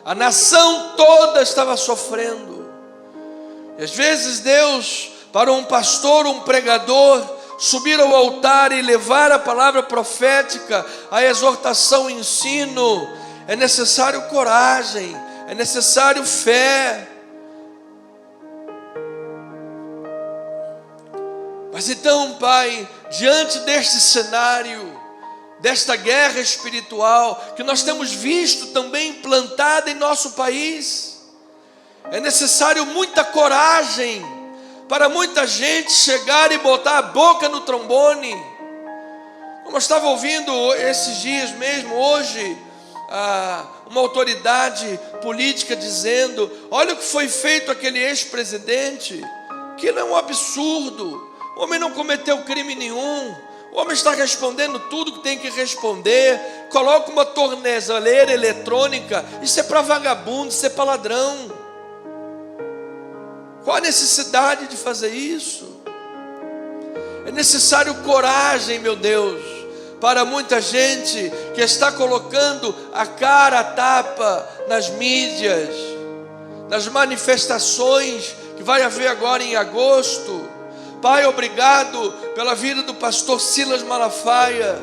A nação toda estava sofrendo. E às vezes Deus, para um pastor, um pregador, subir ao altar e levar a palavra profética, a exortação, o ensino, é necessário coragem, é necessário fé. Mas então, Pai, diante deste cenário, desta guerra espiritual que nós temos visto também implantada em nosso país, é necessário muita coragem para muita gente chegar e botar a boca no trombone. Como eu estava ouvindo esses dias mesmo, hoje, uma autoridade política dizendo: olha o que foi feito aquele ex-presidente, aquilo é um absurdo. O homem não cometeu crime nenhum, o homem está respondendo tudo que tem que responder. Coloca uma tornozeleira eletrônica, isso é para vagabundo, isso é para ladrão. Qual a necessidade de fazer isso? É necessário coragem, meu Deus, para muita gente que está colocando a cara a tapa nas mídias, nas manifestações que vai haver agora em agosto. Pai, obrigado pela vida do pastor Silas Malafaia,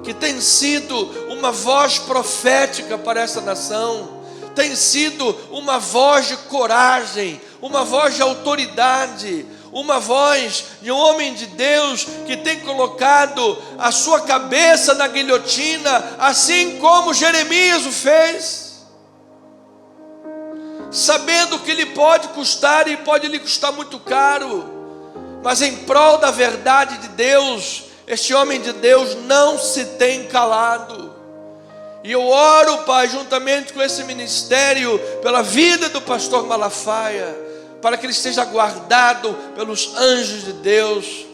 que tem sido uma voz profética para essa nação, tem sido uma voz de coragem, uma voz de autoridade, uma voz de um homem de Deus que tem colocado a sua cabeça na guilhotina, assim como Jeremias o fez, sabendo que lhe pode custar e pode lhe custar muito caro, mas em prol da verdade de Deus, este homem de Deus não se tem calado. E eu oro, Pai, juntamente com esse ministério, pela vida do pastor Malafaia, para que ele esteja guardado pelos anjos de Deus,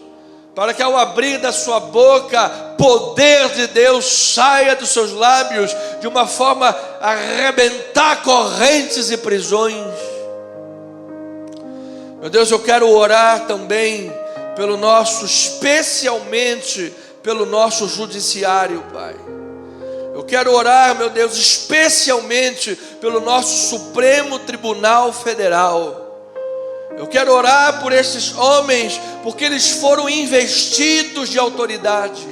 para que ao abrir da sua boca, poder de Deus saia dos seus lábios, de uma forma a arrebentar correntes e prisões. Meu Deus, eu quero orar também pelo nosso, especialmente pelo nosso judiciário, Pai. Eu quero orar, meu Deus, especialmente pelo nosso Supremo Tribunal Federal. Eu quero orar por esses homens, porque eles foram investidos de autoridade.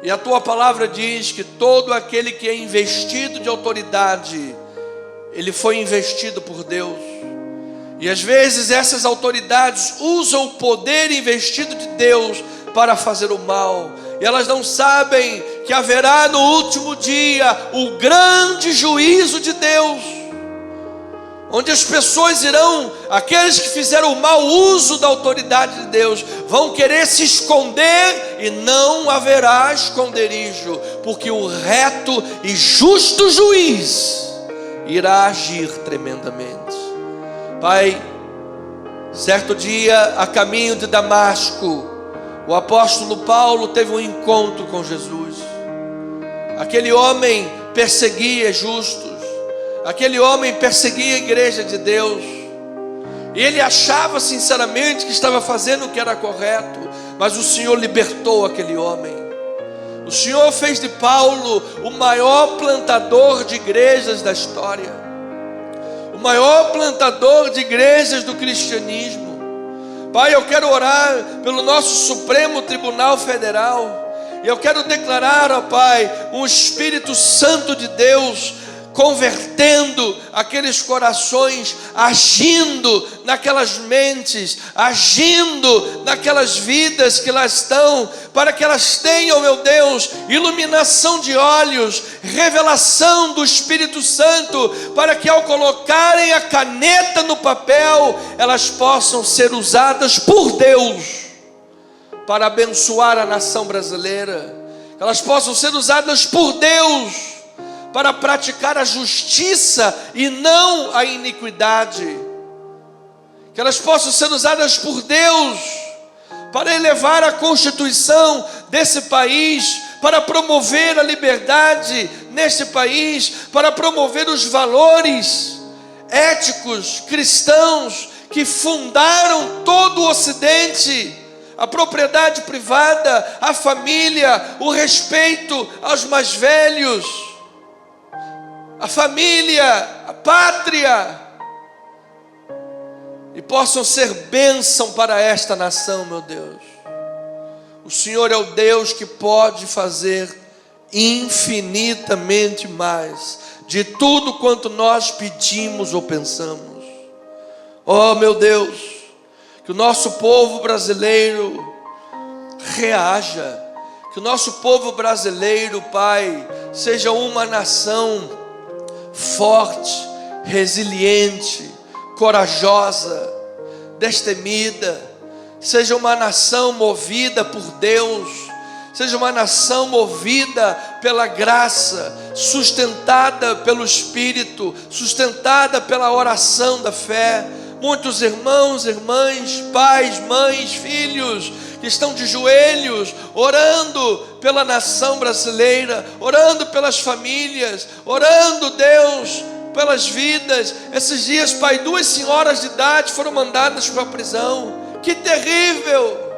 E a tua palavra diz que todo aquele que é investido de autoridade, ele foi investido por Deus. E às vezes essas autoridades usam o poder investido de Deus para fazer o mal. E elas não sabem que haverá no último dia o grande juízo de Deus, onde as pessoas irão, aqueles que fizeram o mau uso da autoridade de Deus, vão querer se esconder e não haverá esconderijo, porque o reto e justo juiz irá agir tremendamente. Pai, certo dia, a caminho de Damasco, o apóstolo Paulo teve um encontro com Jesus. Aquele homem perseguia justos, aquele homem perseguia a igreja de Deus, e ele achava sinceramente que estava fazendo o que era correto, mas o Senhor libertou aquele homem. O Senhor fez de Paulo o maior plantador de igrejas da história, o maior plantador de igrejas do cristianismo. Pai, eu quero orar pelo nosso Supremo Tribunal Federal, E eu quero declarar, ó Pai, um Espírito Santo de Deus convertendo aqueles corações, agindo naquelas mentes, agindo naquelas vidas que lá estão, para que elas tenham, meu Deus, iluminação de olhos, revelação do Espírito Santo, para que ao colocarem a caneta no papel, elas possam ser usadas por Deus para abençoar a nação brasileira, que elas possam ser usadas por Deus para praticar a justiça e não a iniquidade, que elas possam ser usadas por Deus para elevar a constituição desse país, para promover a liberdade neste país, para promover os valores éticos cristãos que fundaram todo o Ocidente, a propriedade privada, a família, o respeito aos mais velhos, a família, a pátria, e possam ser bênção para esta nação, meu Deus. O Senhor é o Deus que pode fazer infinitamente mais de tudo quanto nós pedimos ou pensamos. Oh, meu Deus, que o nosso povo brasileiro reaja, que o nosso povo brasileiro, Pai, seja uma nação forte, resiliente, corajosa, destemida, seja uma nação movida por Deus, seja uma nação movida pela graça, sustentada pelo Espírito, sustentada pela oração da fé. Muitos irmãos, irmãs, pais, mães, filhos, que estão de joelhos, orando pela nação brasileira, orando pelas famílias, orando, Deus, pelas vidas. Esses dias, Pai, 2 senhoras de idade foram mandadas para a prisão. Que terrível!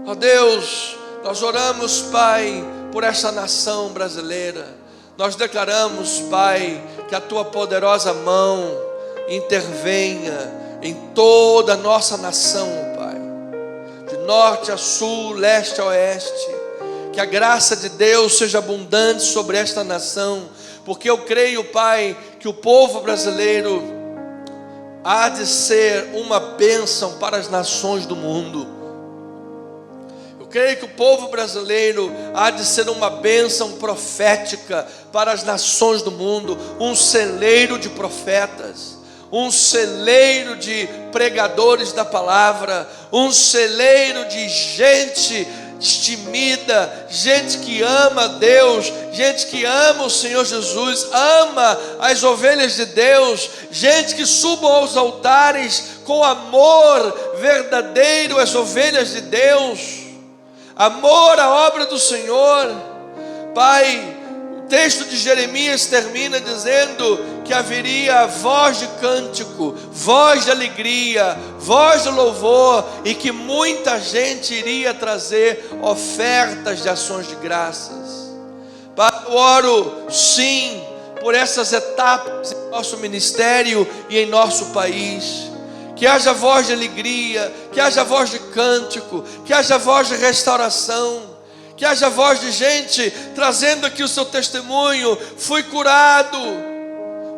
Ó Deus, nós oramos, Pai, por essa nação brasileira. Nós declaramos, Pai, que a Tua poderosa mão intervenha em toda a nossa nação, Pai, de norte a sul, leste a oeste. Que a graça de Deus seja abundante sobre esta nação, porque eu creio, Pai, que o povo brasileiro há de ser uma bênção para as nações do mundo. Eu creio que o povo brasileiro há de ser uma bênção profética para as nações do mundo, um celeiro de profetas, um celeiro de pregadores da palavra, um celeiro de gente destemida, gente que ama Deus, gente que ama o Senhor Jesus, ama as ovelhas de Deus, gente que suba aos altares com amor verdadeiro às ovelhas de Deus, amor à obra do Senhor. Pai, o texto de Jeremias termina dizendo que haveria a voz de cântico, voz de alegria, voz de louvor, e que muita gente iria trazer ofertas de ações de graças. Pai, eu oro sim por essas etapas em nosso ministério e em nosso país. Que haja voz de alegria, que haja voz de cântico, que haja voz de restauração, que haja voz de gente trazendo aqui o seu testemunho. Fui curado,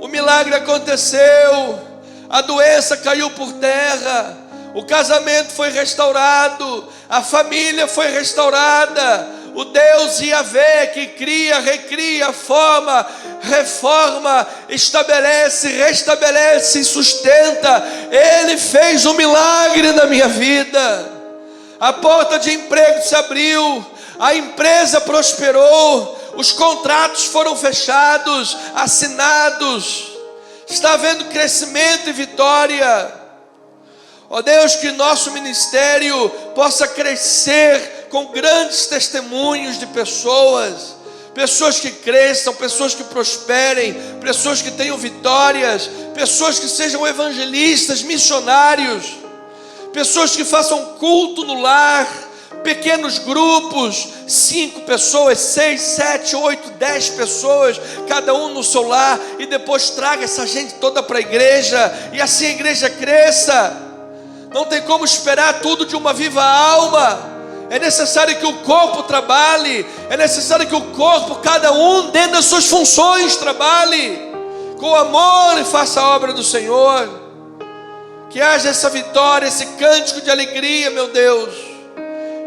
o milagre aconteceu, a doença caiu por terra, o casamento foi restaurado, a família foi restaurada. O Deus Yahvé que cria, recria, forma, reforma, estabelece, restabelece e sustenta, Ele fez um milagre na minha vida. A porta de emprego se abriu, a empresa prosperou, os contratos foram fechados, assinados, está havendo crescimento e vitória. Ó Deus, que nosso ministério possa crescer com grandes testemunhos de pessoas, pessoas que cresçam, pessoas que prosperem, pessoas que tenham vitórias, pessoas que sejam evangelistas, missionários, pessoas que façam culto no lar, pequenos grupos, 5 pessoas, 6, 7, 8, 10 pessoas, cada um no seu lar, e depois traga essa gente toda para a igreja, e assim a igreja cresça. Não tem como esperar tudo de uma viva alma. É necessário que o corpo trabalhe. É necessário que o corpo, cada um dentro das suas funções, trabalhe com amor e faça a obra do Senhor. Que haja essa vitória, esse cântico de alegria, meu Deus.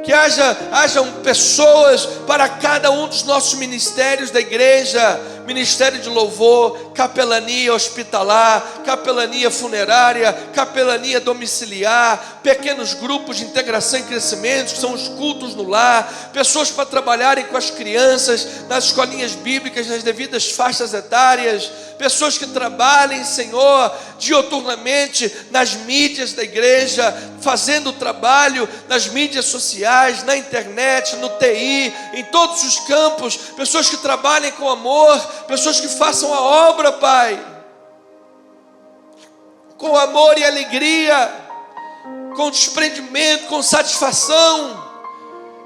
Que hajam pessoas para cada um dos nossos ministérios da igreja. Ministério de louvor, capelania hospitalar, capelania funerária, capelania domiciliar, pequenos grupos de integração e crescimento, que são os cultos no lar, pessoas para trabalharem com as crianças, nas escolinhas bíblicas, nas devidas faixas etárias, pessoas que trabalhem, Senhor, dioturnamente nas mídias da igreja, fazendo o trabalho nas mídias sociais, na internet, no TI, em todos os campos, pessoas que trabalhem com amor, pessoas que façam a obra, Pai, com amor e alegria, com desprendimento, com satisfação.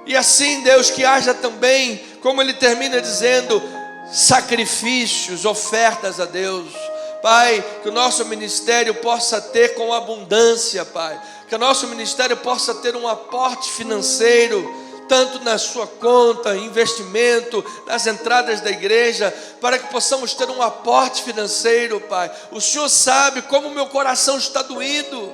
E assim, Deus, que haja também, como Ele termina dizendo, sacrifícios, ofertas a Deus. Pai, que o nosso ministério possa ter com abundância, Pai, que o nosso ministério possa ter um aporte financeiro, tanto na sua conta, investimento, nas entradas da igreja, para que possamos ter um aporte financeiro, Pai. O Senhor sabe como o meu coração está doído.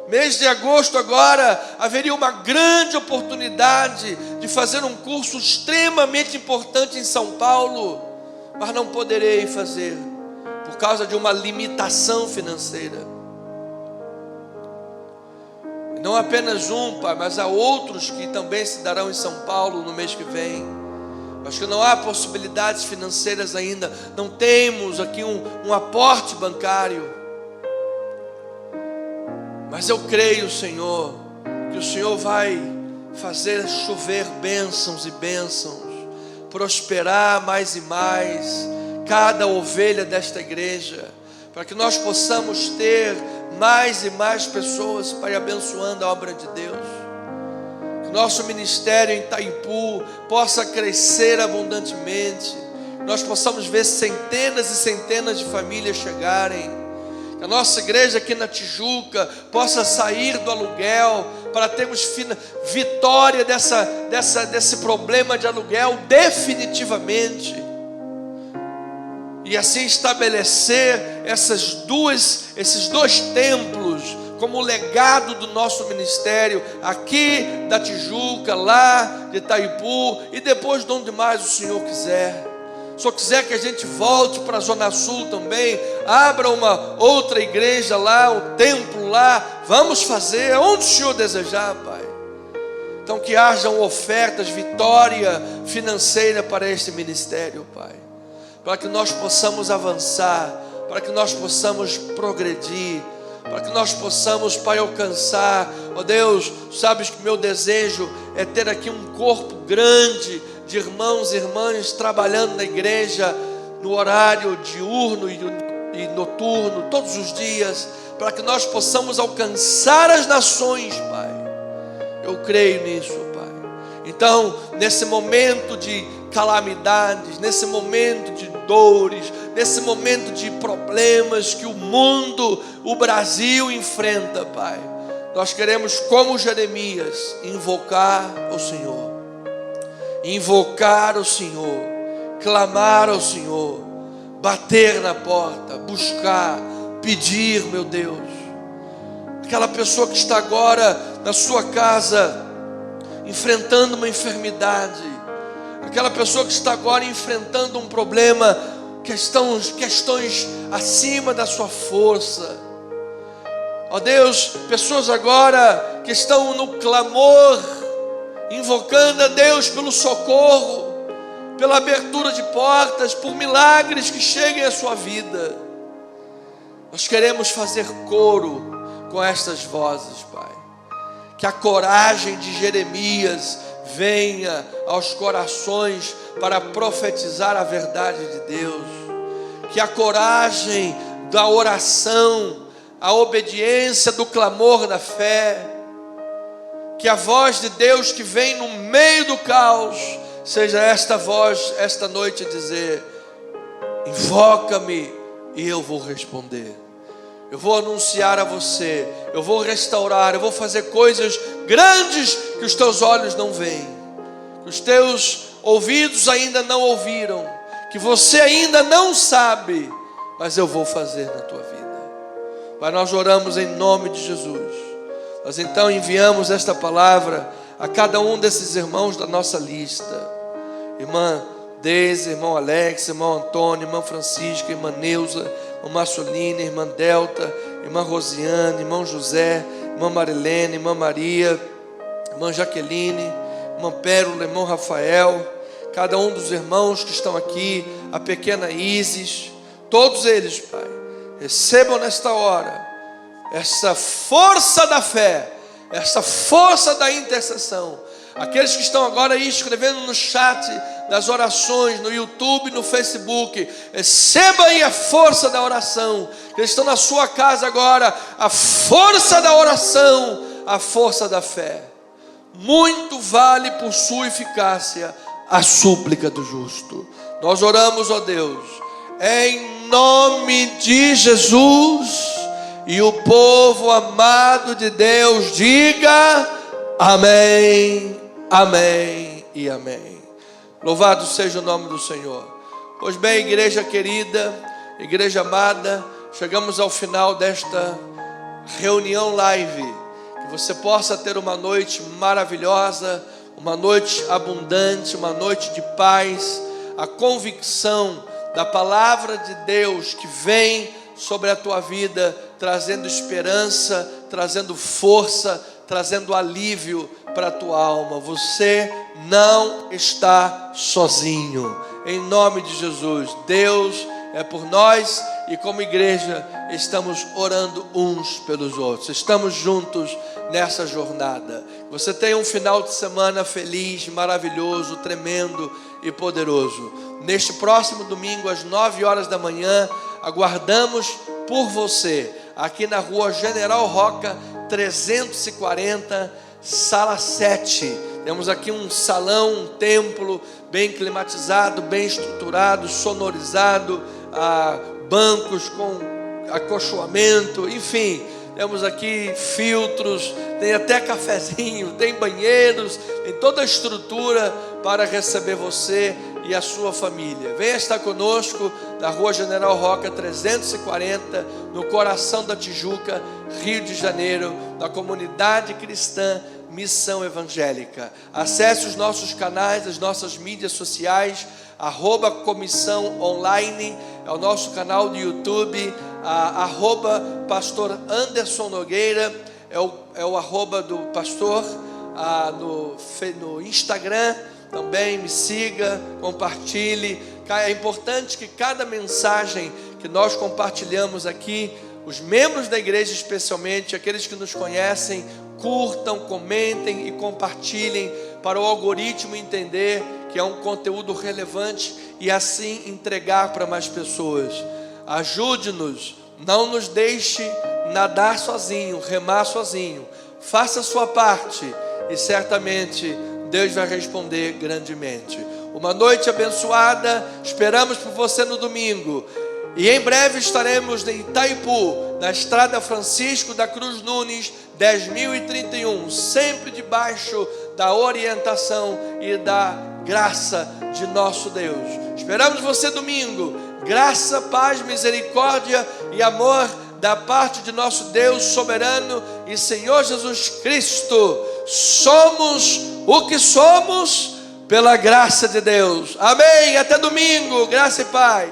Mês de agosto agora, haveria uma grande oportunidade de fazer um curso extremamente importante em São Paulo, mas não poderei fazer, por causa de uma limitação financeira. Não apenas um, Pai, mas há outros que também se darão em São Paulo no mês que vem. Acho que não há possibilidades financeiras ainda. Não temos aqui um aporte bancário. Mas eu creio, Senhor, que o Senhor vai fazer chover bênçãos e bênçãos, prosperar mais e mais cada ovelha desta igreja, para que nós possamos ter mais e mais pessoas, Pai, abençoando a obra de Deus. Que o nosso ministério em Itaipu possa crescer abundantemente, que nós possamos ver centenas e centenas de famílias chegarem, que a nossa igreja aqui na Tijuca possa sair do aluguel, para termos vitória desse problema de aluguel definitivamente, e assim estabelecer esses dois templos como legado do nosso ministério, aqui da Tijuca, lá de Itaipu, e depois de onde mais o Senhor quiser. Se o Senhor quiser que a gente volte para a Zona Sul também, abra uma outra igreja lá, um templo lá, vamos fazer, onde o Senhor desejar, Pai. Então que hajam ofertas, vitória financeira para este ministério, Pai, para que nós possamos avançar, para que nós possamos progredir, para que nós possamos, Pai, alcançar. Ó Deus, sabes que meu desejo é ter aqui um corpo grande de irmãos e irmãs trabalhando na igreja, no horário diurno e noturno, todos os dias, para que nós possamos alcançar as nações, Pai. Eu creio nisso, Pai. Então, nesse momento de calamidades, nesse momento de dores, nesse momento de problemas que o mundo, o Brasil enfrenta, Pai, nós queremos, como Jeremias, invocar o Senhor, clamar ao Senhor, bater na porta, buscar, pedir, meu Deus. Aquela pessoa que está agora na sua casa enfrentando uma enfermidade, aquela pessoa que está agora enfrentando um problema, questões acima da sua força. Ó Deus, pessoas agora que estão no clamor, invocando a Deus pelo socorro, pela abertura de portas, por milagres que cheguem à sua vida. Nós queremos fazer coro com estas vozes, Pai. Que a coragem de Jeremias venha aos corações para profetizar a verdade de Deus. Que a coragem da oração, a obediência do clamor da fé, que a voz de Deus que vem no meio do caos, seja esta voz, esta noite, dizer: invoca-me e eu vou responder. eu vou anunciar a você, eu vou restaurar, eu vou fazer coisas grandes que os teus olhos não veem, que os teus ouvidos ainda não ouviram, que você ainda não sabe, mas eu vou fazer na tua vida. Pai, nós oramos em nome de Jesus. Nós então enviamos esta palavra a cada um desses irmãos da nossa lista. Irmã Deise, irmão Alex, irmão Antônio, irmã Francisca, irmã Neuza, irmã Marcelina, irmã Delta, irmã Rosiane, irmão José, irmã Marilene, irmã Maria, irmã Jaqueline, irmã Pérola, irmão Rafael, cada um dos irmãos que estão aqui, a pequena Isis, todos eles, Pai, recebam nesta hora essa força da fé, essa força da intercessão. Aqueles que estão agora aí escrevendo no chat das orações, no YouTube, no Facebook, receba aí a força da oração. Que estão na sua casa agora, a força da oração, a força da fé. Muito vale por sua eficácia a súplica do justo. Nós oramos, ó Deus, em nome de Jesus, e o povo amado de Deus diga amém, amém e amém. Louvado seja o nome do Senhor. Pois bem, igreja querida, igreja amada, chegamos ao final desta reunião live. Que você possa ter uma noite maravilhosa, uma noite abundante, uma noite de paz, a convicção da palavra de Deus que vem sobre a tua vida, trazendo esperança, trazendo força, trazendo alívio para a tua alma. Você não está sozinho. Em nome de Jesus, Deus é por nós e como igreja estamos orando uns pelos outros. Estamos juntos nessa jornada. Você tenha um final de semana feliz, maravilhoso, tremendo e poderoso. Neste próximo domingo, às 9 horas da manhã, aguardamos por você, aqui na rua General Roca 340, sala 7. Temos aqui um salão, um templo bem climatizado, bem estruturado, sonorizado, bancos com acolchoamento, enfim, temos aqui filtros, tem até cafezinho, tem banheiros, tem toda a estrutura para receber você e a sua família. Venha estar conosco na rua General Roca 340, no coração da Tijuca, Rio de Janeiro, na comunidade cristã Missão Evangélica. Acesse os nossos canais, as nossas mídias sociais, @comissão online, é o nosso canal do YouTube, @pastor Anderson Nogueira, é o arroba do pastor, no Instagram, também me siga, compartilhe. É importante que cada mensagem que nós compartilhamos aqui, os membros da igreja especialmente, aqueles que nos conhecem, curtam, comentem e compartilhem para o algoritmo entender que é um conteúdo relevante e assim entregar para mais pessoas. Ajude-nos, não nos deixe nadar sozinho, remar sozinho. Faça a sua parte e certamente Deus vai responder grandemente. Uma noite abençoada, esperamos por você no domingo. E em breve estaremos em Itaipu, na estrada Francisco da Cruz Nunes, 10.031, sempre debaixo da orientação e da graça de nosso Deus. Esperamos você domingo. Graça, paz, misericórdia e amor da parte de nosso Deus soberano e Senhor Jesus Cristo. Somos o que somos pela graça de Deus. Amém. Até domingo. Graça e paz.